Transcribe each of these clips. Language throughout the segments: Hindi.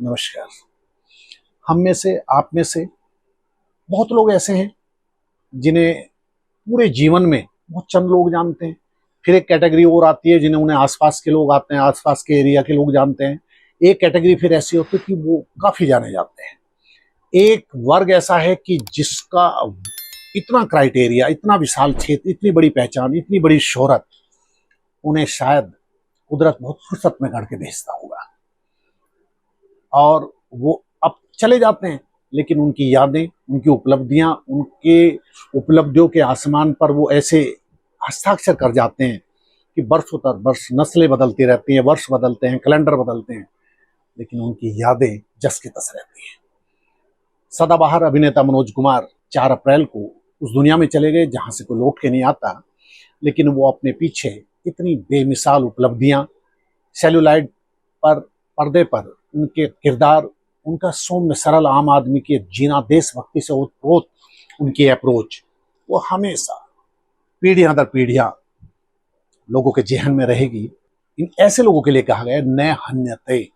नमस्कार। हम में से, आप में से बहुत लोग ऐसे हैं जिन्हें पूरे जीवन में बहुत चंद लोग जानते हैं। फिर एक कैटेगरी और आती है जिन्हें उन्हें आसपास के लोग आते हैं, आसपास के एरिया के लोग जानते हैं। एक कैटेगरी फिर ऐसी होती है कि वो काफी जाने जाते हैं। एक वर्ग ऐसा है कि जिसका इतना क्राइटेरिया, इतना विशाल क्षेत्र, इतनी बड़ी पहचान, इतनी बड़ी शोहरत, उन्हें शायद कुदरत बहुत फुर्सत में करके भेजता होगा और वो अब चले जाते हैं, लेकिन उनकी यादें, उनकी उपलब्धियां, उनके उपलब्धियों के आसमान पर वो ऐसे हस्ताक्षर कर जाते हैं कि बरसों तर बरस नस्लें बदलती रहती हैं, वर्ष बदलते हैं, कैलेंडर बदलते हैं, लेकिन उनकी यादें जस की तस रहती हैं। सदाबहार अभिनेता मनोज कुमार 4 अप्रैल को उस दुनिया में चले गए जहां से कोई लौट के नहीं आता, लेकिन वो अपने पीछे इतनी बेमिसाल उपलब्धियां, सेलुलाइड पर, पर्दे पर उनके किरदार, उनका सौम्य सरल आम आदमी के जीना, देशभक्ति से ओतप्रोत उनकी अप्रोच, वो हमेशा पीढ़ियां दर पीढ़ियां लोगों के जेहन में रहेगी। इन ऐसे लोगों के लिए कहा गया न हन्यते,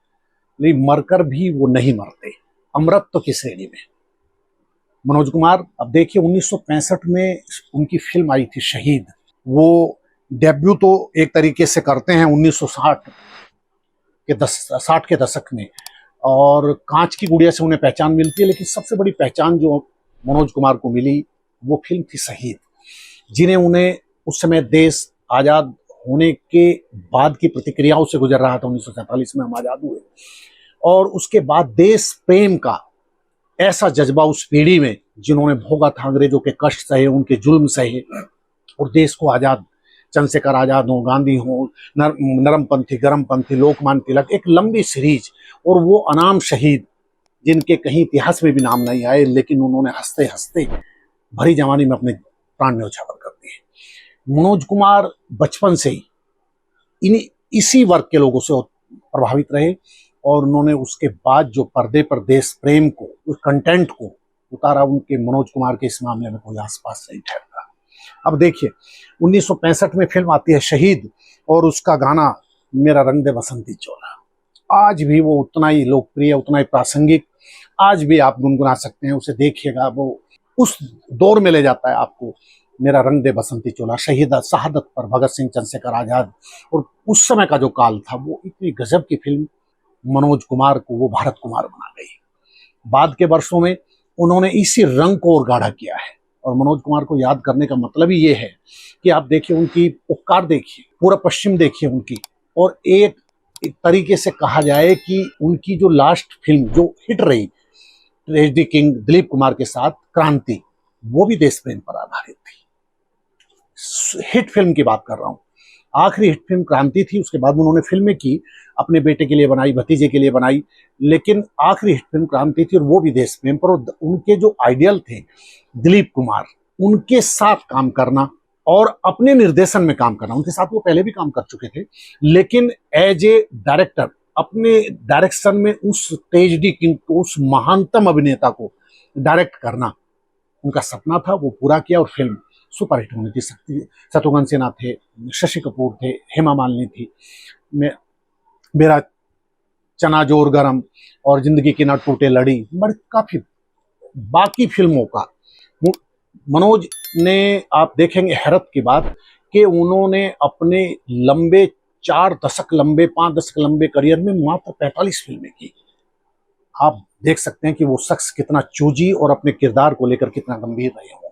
लेकिन मरकर भी वो नहीं मरते, अमरत्व की श्रेणी में। मनोज कुमार, अब देखिए 1965 में उनकी फिल्म आई थी शहीद। वो डेब्यू तो एक तरीके से करते हैं 1960 के दशक में, और कांच की गुड़िया से उन्हें पहचान मिलती है, लेकिन सबसे बड़ी पहचान जो मनोज कुमार को मिली वो फिल्म थी शहीद, जिन्हें उन्हें उस समय देश आज़ाद होने के बाद की प्रतिक्रियाओं से गुजर रहा था। 1947 में हम आज़ाद हुए, और उसके बाद देश प्रेम का ऐसा जज्बा उस पीढ़ी में जिन्होंने भोगा था, अंग्रेजों के कष्ट सहे, उनके जुल्म सहे और देश को आज़ाद, चंद्रशेखर आज़ाद हो, गांधी हो, नरमपंथी, गरमपंथी, लोकमान्य तिलक, एक लंबी सीरीज, और वो अनाम शहीद जिनके कहीं इतिहास में भी नाम नहीं आए, लेकिन उन्होंने हंसते हंसते भरी जवानी में अपने प्राण न्यौछावर कर दिए। मनोज कुमार बचपन से ही इसी वर्ग के लोगों से प्रभावित रहे, और उन्होंने उसके बाद जो पर्दे पर देश प्रेम को, उस कंटेंट को उतारा, उनके मनोज कुमार के इस मामले में कोई आसपास नहीं ठहरता। अब देखिए 1965 में फिल्म आती है शहीद, और उसका गाना मेरा रंग दे बसंती चोला, आज भी वो उतना ही लोकप्रिय, उतना ही प्रासंगिक, आज भी आप गुनगुना सकते हैं उसे। देखिएगा, वो उस दौर में ले जाता है आपको। मेरा रंग दे बसंती चोला, शहीद शहादत पर भगत सिंह, चंद्रशेखर आज़ाद, और उस समय का जो काल था, वो इतनी गजब की फिल्म मनोज कुमार को वो भारत कुमार बना गई। बाद के वर्षों में उन्होंने इसी रंग को और गाढ़ा किया है, और मनोज कुमार को याद करने का मतलब ही ये है कि आप देखिए उनकी उपकार, देखिए पूरा पश्चिम देखिए उनकी, और एक तरीके से कहा जाए कि उनकी जो लास्ट फिल्म जो हिट रही ट्रेजेडी किंग दिलीप कुमार के साथ, क्रांति, वो भी देश प्रेम पर आधारित थी। हिट फिल्म की बात कर रहा हूं, आखिरी हिट फिल्म क्रांति थी। उसके बाद उन्होंने फिल्में की, अपने बेटे के लिए बनाई, भतीजे के लिए बनाई, लेकिन आखिरी हिट फिल्म क्रांति थी, और वो भी देश प्रेम पर। और उनके जो आइडियल थे दिलीप कुमार, उनके साथ काम करना और अपने निर्देशन में काम करना, उनके साथ वो पहले भी काम कर चुके थे, लेकिन एज ए डायरेक्टर अपने डायरेक्शन में उस ट्रेजेडी किंग को, उस महानतम अभिनेता को डायरेक्ट करना उनका सपना था, वो पूरा किया, और फिल्म सुपरहिट होनी थी। शत्रुघ्न सिन्हा थे, शशि कपूर थे, हेमा मालिनी थी, मेरा चना जोर गरम, और जिंदगी की न टूटे लड़ी, बड़े काफी बाकी फिल्मों का मनोज ने, आप देखेंगे हैरत की बात कि उन्होंने अपने लंबे 4 दशक लंबे, 5 दशक लंबे करियर में मात्र 45 फिल्में की। आप देख सकते हैं कि वो शख्स कितना चूजी और अपने किरदार को लेकर कितना गंभीर रहे होंगे।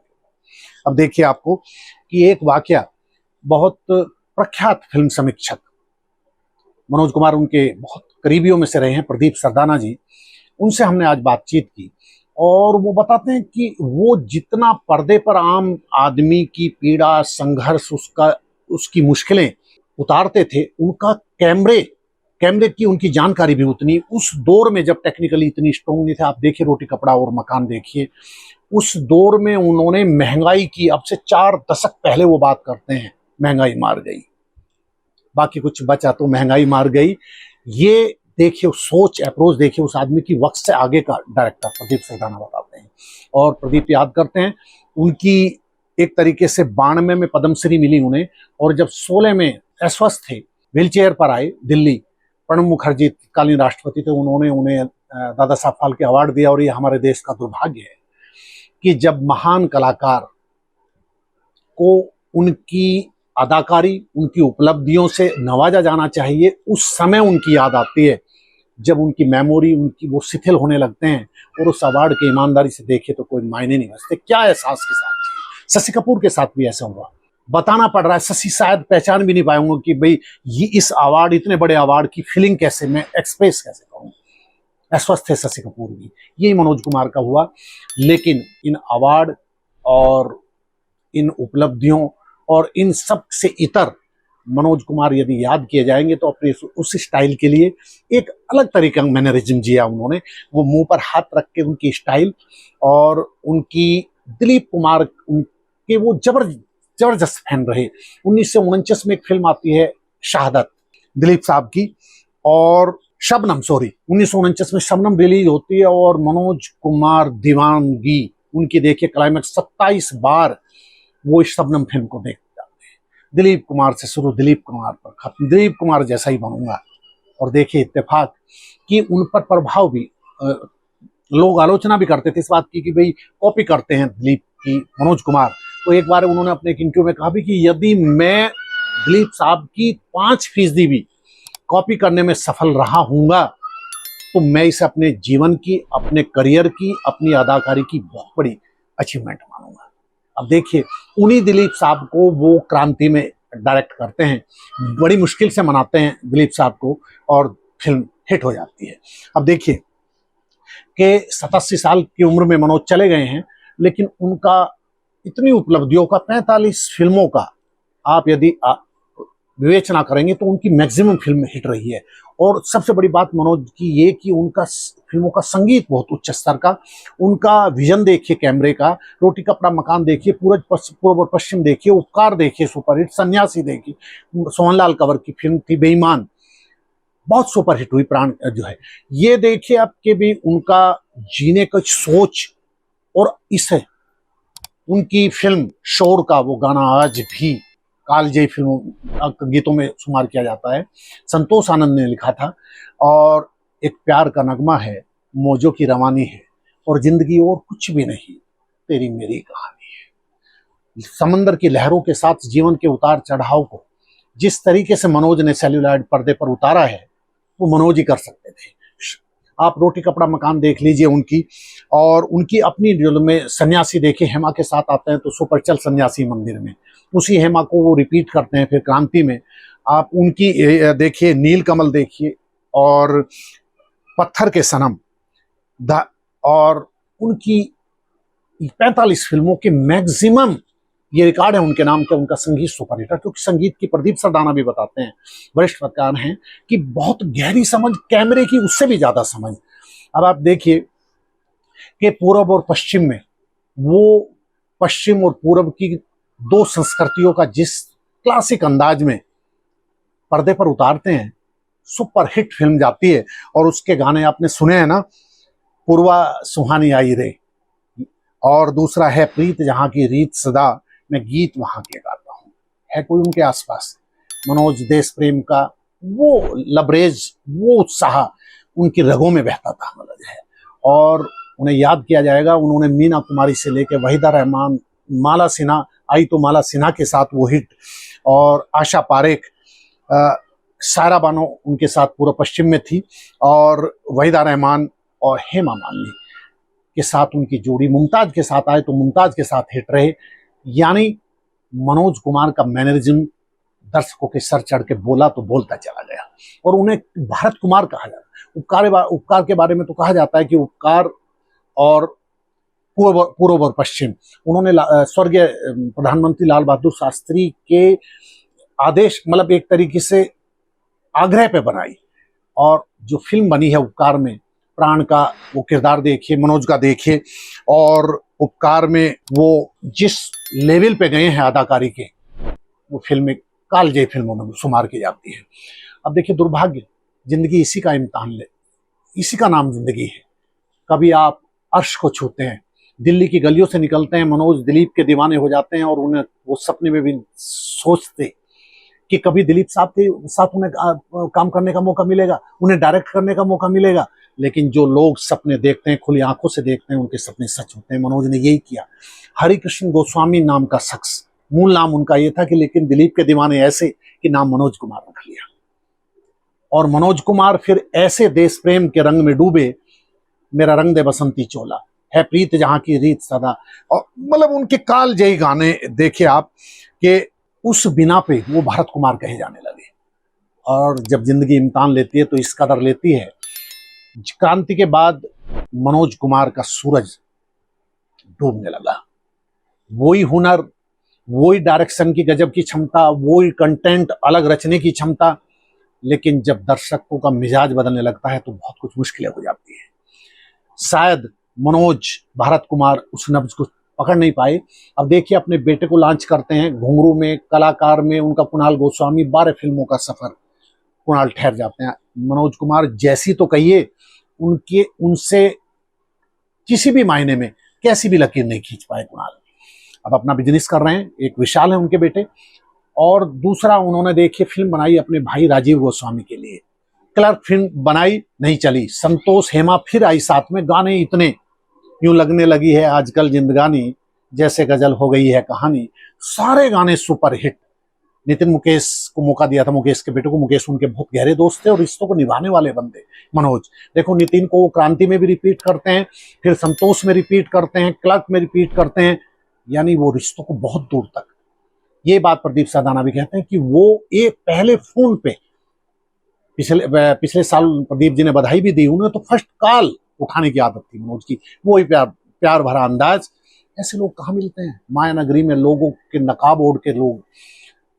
अब देखिए आपको कि एक वाकया, बहुत प्रख्यात फिल्म समीक्षक मनोज कुमार, उनके बहुत करीबियों में से रहे हैं, प्रदीप सरदाना जी, उनसे हमने आज बातचीत की, और वो बताते हैं कि वो जितना पर्दे पर आम आदमी की पीड़ा, संघर्ष, उसकी मुश्किलें उतारते थे, उनका कैमरे की उनकी जानकारी भी उतनी, उस दौर में जब टेक्निकली इतनी स्ट्रॉन्ग नहीं थे। आप देखिए रोटी कपड़ा और मकान देखिए, उस दौर में उन्होंने महंगाई की, अब से 4 दशक पहले वो बात करते हैं, महंगाई मार गई, बाकी कुछ बचा तो महंगाई मार गई। ये देखिए सोच, अप्रोच देखिए उस आदमी की, वक्त से आगे का डायरेक्टर प्रदीप सरदाना बताते हैं। और प्रदीप याद करते हैं उनकी एक तरीके से 92 में पद्मश्री मिली उन्हें, और जब 16 में अस्वस्थ थे, व्हीलचेयर पर आए दिल्ली, प्रणब मुखर्जी तत्कालीन राष्ट्रपति थे, उन्होंने उन्हें दादा साहब फाल्के अवार्ड दिया। और ये हमारे देश का दुर्भाग्य है कि जब महान कलाकार को उनकी अदाकारी, उनकी उपलब्धियों से नवाजा जाना चाहिए, उस समय उनकी याद आती है जब उनकी मेमोरी, उनकी वो शिथिल होने लगते हैं। और उस अवार्ड के ईमानदारी से देखे तो कोई मायने नहीं बचते। क्या एहसास के साथ शशि कपूर के साथ भी ऐसा हुआ। बताना पड़ रहा है, शशि शायद पहचान भी नहीं पाएंगे कि भाई ये इस अवार्ड, इतने बड़े अवार्ड की फीलिंग कैसे मैं एक्सप्रेस कैसे करूं। अस्वस्थ है शशि कपूर भी, यही मनोज कुमार का हुआ। लेकिन इन अवार्ड और इन उपलब्धियों और इन सब से इतर मनोज कुमार यदि याद किए जाएंगे तो अपने उस स्टाइल के लिए एक अलग तरीके का मैनरिज्म जिया उन्होंने। वो मुंह पर हाथ रख के उनकी स्टाइल और उनकी, दिलीप कुमार उनके वो जबरदस्त फैन रहे। 1949 में एक फिल्म आती है शहादत, दिलीप साहब की, और शबनम, 1949 में शबनम रिलीज होती है और मनोज कुमार दीवानगी उनकी देखिए, क्लाइमैक्स 27 बार वो इस शबनम फिल्म को देखते जाते हैं। दिलीप कुमार से शुरू, दिलीप कुमार पर खत्म, दिलीप कुमार जैसा ही बनूंगा। और देखिए इत्तेफाक कि उन पर प्रभाव भी, लोग आलोचना भी करते थे इस बात की कि भाई कॉपी करते हैं दिलीप की मनोज कुमार। तो एक बार उन्होंने अपने एक इंटरव्यू में कहा भी कि यदि मैं दिलीप साहब की 5% भी कॉपी करने में सफल रहा हूंगा तो मैं इसे अपने जीवन की, अपने करियर की, अपनी अदाकारी की बहुत बड़ी अचीवमेंट मानूंगा। अब देखिए, उन्हीं दिलीप साहब को वो क्रांति में डायरेक्ट करते हैं, बड़ी मुश्किल से मनाते हैं दिलीप साहब को और फिल्म हिट हो जाती है। अब देखिए कि 87 साल की उम्र में मनोज चले गए हैं, लेकिन उनका इतनी उपलब्धियों का, 45 फिल्मों का आप यदि विवेचना करेंगे तो उनकी मैक्सिमम फिल्म हिट रही है। और सबसे बड़ी बात मनोज की ये कि उनका फिल्मों का संगीत बहुत उच्च स्तर का, उनका विजन देखिए कैमरे का, रोटी कपड़ा मकान देखिए, पूर्व और पश्चिम देखिए, उपकार देखिए सुपरहिट, सन्यासी देखिए, सोहनलाल कंवर की फिल्म थी बेईमान, बहुत सुपरहिट हुई, प्राण जो है ये देखिए आपके भी, उनका जीने का सोच। और इसे उनकी फिल्म शोर का वो गाना आज भी कालजयी फिल्मों गीतों में शुमार किया जाता है, संतोष आनंद ने लिखा था। और एक प्यार का नगमा है, मौजों की रवानी है, और जिंदगी और कुछ भी नहीं, तेरी मेरी कहानी है। समंदर की लहरों के साथ जीवन के उतार चढ़ाव को जिस तरीके से मनोज ने सेल्यूलॉइड पर्दे पर उतारा है वो मनोज ही कर सकते थे। आप रोटी कपड़ा मकान देख लीजिए उनकी, और उनकी अपनी जो में सन्यासी देखिए, हेमा के साथ आते हैं तो सुपर चल सन्यासी मंदिर में, उसी हेमा को वो रिपीट करते हैं फिर क्रांति में। आप उनकी देखिए नील कमल देखिए, और पत्थर के सनम, और उनकी 45 फिल्मों के मैक्सिमम ये रिकॉर्ड है उनके नाम के। उनका संगीत सुपरहिट है, क्योंकि संगीत की प्रदीप सरदाना भी बताते हैं, वरिष्ठ पत्रकार हैं, कि बहुत गहरी समझ, कैमरे की उससे भी ज्यादा समझ। अब आप देखिए कि पूर्व और पश्चिम में वो पश्चिम और पूर्व की दो संस्कृतियों का जिस क्लासिक अंदाज में पर्दे पर उतारते हैं, सुपरहिट फिल्म जाती है। और उसके गाने आपने सुने हैं ना, पूर्वा सुहानी आई रे, और दूसरा है प्रीत जहां की रीत सदा, मैं गीत वहां के गाता हूं। है कोई उनके आसपास? मनोज देश प्रेम का वो लबरेज, वो उत्साह उनकी रगों में बहता था मनोज है, और उन्हें याद किया जाएगा। उन्होंने मीना कुमारी से लेकर वहीदा रहमान, माला सिन्हा आई तो माला सिन्हा के साथ वो हिट, और आशा पारेख, सायरा बानो उनके साथ पूर्व पश्चिम में थी, और वहीदा रहमान और हेमा मालिनी के साथ उनकी जोड़ी मुमताज के साथ आए तो मुमताज के साथ हिट रहे। यानी मनोज कुमार का मैनरिज्म दर्शकों के सर चढ़ के बोला तो बोलता चला गया, और उन्हें भारत कुमार कहा जाता है। उपकार के बारे में तो कहा जाता है कि उपकार और पूर्व और पश्चिम, उन्होंने स्वर्गीय प्रधानमंत्री लाल बहादुर शास्त्री के आदेश, मतलब एक तरीके से आग्रह पे बनाई, और जो फिल्म बनी है उपकार में, प्राण का वो किरदार देखिए, मनोज का देखिए, और उपकार में वो जिस लेवल पे गए हैं अदाकारी के, वो फिल्में कालजयी फिल्मों में शुमार की जाती है। अब देखिए दुर्भाग्य, जिंदगी इसी का इम्तहान ले, इसी का नाम जिंदगी है। कभी आप अर्श को छूते हैं, दिल्ली की गलियों से निकलते हैं, मनोज दिलीप के दीवाने हो जाते हैं, और उन्हें वो सपने में भी सोचते कि कभी दिलीप साहब के साथ उन्हें काम करने का मौका मिलेगा, उन्हें डायरेक्ट करने का मौका मिलेगा। लेकिन जो लोग सपने देखते हैं, खुली आंखों से देखते हैं, उनके सपने सच होते हैं। मनोज ने यही किया। हरिकृष्ण गोस्वामी नाम का शख्स, मूल नाम उनका ये था कि लेकिन दिलीप के दीवाने ऐसे कि नाम मनोज कुमार रख लिया। और मनोज कुमार फिर ऐसे देश प्रेम के रंग में डूबे, मेरा रंग दे बसंती चोला, है प्रीत जहां की रीत सदा, और मतलब उनके कालजयी गाने देखिए आप, कि उस बिना पे वो भरत कुमार कहे जाने लगे। और जब जिंदगी इम्तिहान लेती है तो इस कदर लेती है। क्रांति के बाद मनोज कुमार का सूरज डूबने लगा। वही हुनर, वही डायरेक्शन की गजब की क्षमता, वही कंटेंट अलग रचने की क्षमता, लेकिन जब दर्शकों का मिजाज बदलने लगता है तो बहुत कुछ मुश्किलें हो जाती है। शायद मनोज, भरत कुमार उस नब्ज को पकड़ नहीं पाए। अब देखिए अपने बेटे को लॉन्च करते हैं, घुंघरू में, कलाकार में उनका कुणाल गोस्वामी, 12 फिल्मों का सफर, कुणाल ठहर जाते हैं। मनोज कुमार जैसी तो कहिए, उनके उनसे किसी भी मायने में कैसी भी लकीर नहीं खींच पाए कुणाल। अब अपना बिजनेस कर रहे हैं, एक विशाल है उनके बेटे, और दूसरा उन्होंने देखिए फिल्म बनाई अपने भाई राजीव गोस्वामी के लिए। क्लर्क फिल्म बनाई, नहीं चली। संतोष हेमा फिर आई साथ में, गाने इतने, यूं लगने लगी है आजकल जिंदगानी, जैसे गजल हो गई है कहानी, सारे गाने सुपर हिट। नितिन मुकेश को मौका दिया था, मुकेश के बेटे को। मुकेश उनके बहुत गहरे दोस्त थे और रिश्तों को निभाने वाले बंदे मनोज। देखो नितिन को वो क्रांति में भी रिपीट करते हैं, फिर संतोष में रिपीट करते हैं, क्लर्क में रिपीट करते हैं, यानी वो रिश्तों को बहुत दूर तक। ये बात प्रदीप सादाना भी कहते हैं कि वो एक पहले फोन पे, पिछले साल प्रदीप जी ने बधाई भी दी, उन्हें तो फर्स्ट कॉल उठाने की आदत थी मनोज की। वो ही प्यार भरा अंदाज। ऐसे लोग कहाँ मिलते हैं माया नगरी में। लोगों के नकाब ओढ़ के लोग,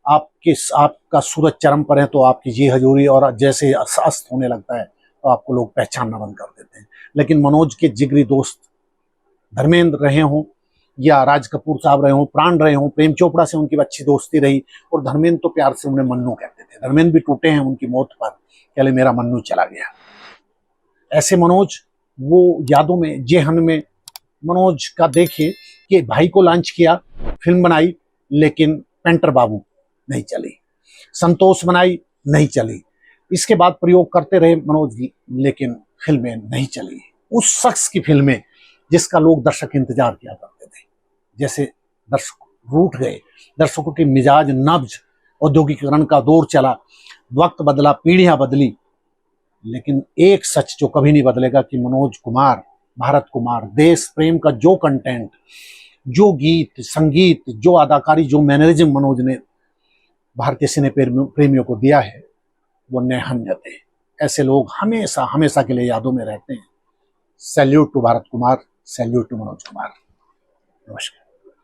आपका सूरज चरम पर है तो आपकी जी हजूरी, और जैसे अस्त होने लगता है तो आपको लोग पहचानना बंद कर देते हैं। लेकिन मनोज के जिगरी दोस्त धर्मेंद्र रहे हों, या राज कपूर साहब रहे हों, प्राण रहे हों, प्रेम चोपड़ा से उनकी अच्छी दोस्ती रही, और धर्मेंद्र तो प्यार से उन्हें मन्नू कहते थे। धर्मेंद्र भी टूटे हैं उनकी मौत पर, कहले मेरा मन्नू चला गया। ऐसे मनोज, वो यादों में, जेहन में मनोज का देखिए कि भाई को लॉन्च किया, फिल्म बनाई, लेकिन पेंटर बाबू नहीं चली। संतोष बनाई, नहीं चली। इसके बाद प्रयोग करते रहे मनोज जी, लेकिन फिल्में नहीं चली। उस शख्स की फिल्में जिसका लोग दर्शक इंतजार किया करते थे। जैसे दर्शक रूठ गए, दर्शकों के मिजाज नब्ज, औद्योगिकरण का दौर चला, वक्त बदला, पीढ़ियां बदली, लेकिन एक सच जो कभी नहीं बदलेगा कि मनोज कुमार, भारत कुमार, देश प्रेम का जो कंटेंट, जो गीत संगीत, जो अदाकारी, जो मैनरिज्म मनोज ने भारतीय सिने प्रेमियों को दिया है, वो नहन्य थे। ऐसे लोग हमेशा हमेशा के लिए यादों में रहते हैं। Salute to Bharat Kumar, salute to Manoj Kumar. नमस्कार।